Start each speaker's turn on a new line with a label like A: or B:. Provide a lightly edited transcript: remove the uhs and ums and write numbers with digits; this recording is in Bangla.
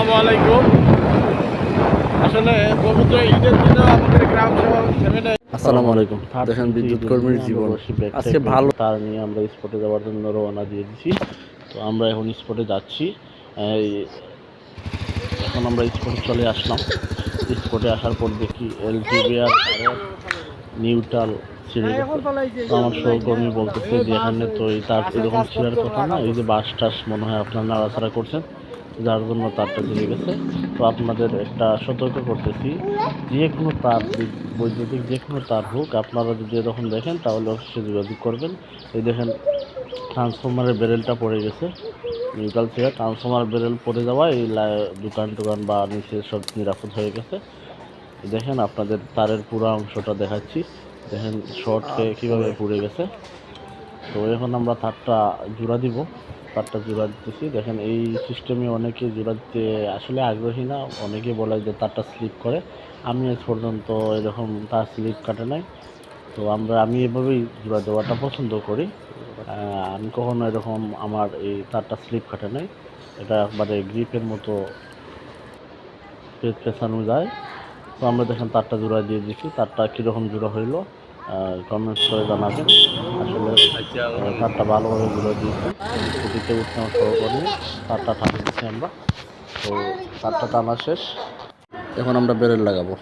A: আসসালামু আলাইকুম। আসলে পবিত্র ঈদের দিনে আমাদের গ্রাম সভা থেমে নেই।
B: আসসালামু আলাইকুম। দেখেন বিদ্যুৎ কর্মীর জীবন আজকে ভালো।
A: তার নিয়ে আমরা স্পটে যাওয়ার জন্য রওনা দিয়ে দিছি। তো আমরা এখন স্পটে যাচ্ছি। এখন আমরা স্পটে চলে আসলাম। স্পটে আসার পর দেখি এলটিভি আর নিউট্রাল ছিঁড়ে গেছে। তো আমার সহকর্মী বলতেছে যে এখানে তো তার এরকম ছিঁড়ার কথা না, এই যে বাস টাস মনে হয় আপনার নাড়াচাড়া করছেন, যার জন্য তারটা ছিঁড়ে গেছে। তো আপনাদের একটা সতর্ক করতেছি, যে কোনো তার, বৈদ্যুতিক যে কোনো তার হোক, আপনারা যদি এরকম দেখেন তাহলে অবশ্যই যোগাযোগ করবেন। এই দেখেন ট্রান্সফরমারের ব্যারেলটা পড়ে গেছে, নিউট্রাল ছিঁড়া ট্রান্সফরমার ব্যারেল পড়ে যাওয়া, এই দোকান টোকান বা নিচে সব নিরাপদ হয়ে গেছে। দেখেন আপনাদের তারের পুরো অংশটা দেখাচ্ছি, দেখেন শর্ট খেয়ে কীভাবে পুড়ে গেছে। তো এখন আমরা তারটা জোড়া দিব, তারটা জোড়া দিতেছি। দেখেন এই সিস্টেমে অনেকে জোড়া দিতে আসলে আগ্রহী না, অনেকে বলে যে তারটা স্লিপ করে। আমি আজ পর্যন্ত এরকম তার স্লিপ কাটে নাই। তো আমি এভাবেই জোড়া দেওয়াটা পছন্দ করি। আমি কখনো এরকম আমার এই তারটা স্লিপ কাটে নাই, এটা একবারে গ্রিপের মতো পেছানো যায়। তো আমরা দেখেন তারটা জোড়া দিয়ে দিচ্ছি, তারটা কীরকম জোড়া হইলো কমেন্টস করে জানাবেন। আসলে তারটা ভালোভাবে জোড়া দিয়েছি। স্কুটিতে উঠতে আমার সহকর্মী তারটা টানিয়ে দিচ্ছি আমরা। তো তারটা টানা শেষ, এখন আমরা বেরেল লাগাবো।